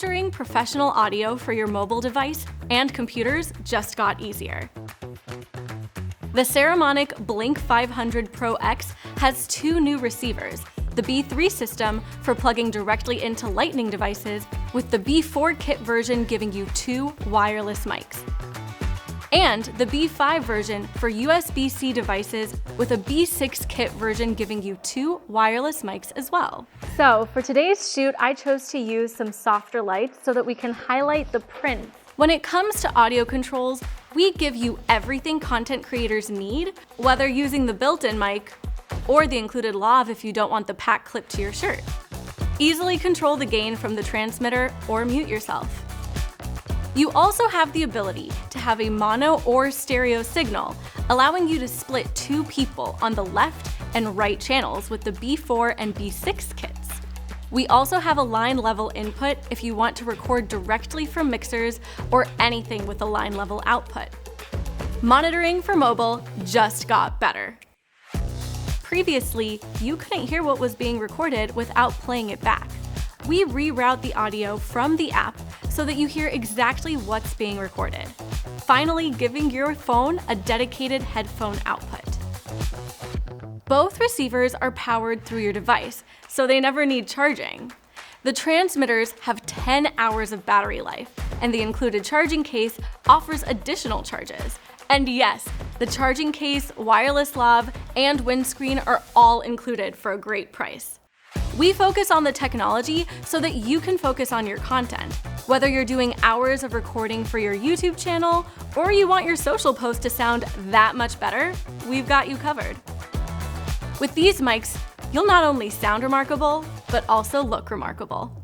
Capturing professional audio for your mobile device and computers just got easier. The Saramonic Blink 500 ProX has two new receivers, the B3 system for plugging directly into Lightning devices, with the B4 kit version giving you two wireless mics, and the B5 version for USB-C devices with a B6 kit version giving you two wireless mics as well. So for today's shoot, I chose to use some softer lights so that we can highlight the print. When it comes to audio controls, we give you everything content creators need, whether using the built-in mic or the included lav if you don't want the pack clipped to your shirt. Easily control the gain from the transmitter or mute yourself. You also have the ability to have a mono or stereo signal, allowing you to split two people on the left and right channels with the B4 and B6 kits. We also have a line level input if you want to record directly from mixers or anything with a line level output. Monitoring for mobile just got better. Previously, you couldn't hear what was being recorded without playing it back. We reroute the audio from the app so that you hear exactly what's being recorded, finally giving your phone a dedicated headphone output. Both receivers are powered through your device, so they never need charging. The transmitters have 10 hours of battery life, and the included charging case offers additional charges. And yes, the charging case, wireless lav, and windscreen are all included for a great price. We focus on the technology so that you can focus on your content. Whether you're doing hours of recording for your YouTube channel or you want your social post to sound that much better, we've got you covered. With these mics, you'll not only sound remarkable, but also look remarkable.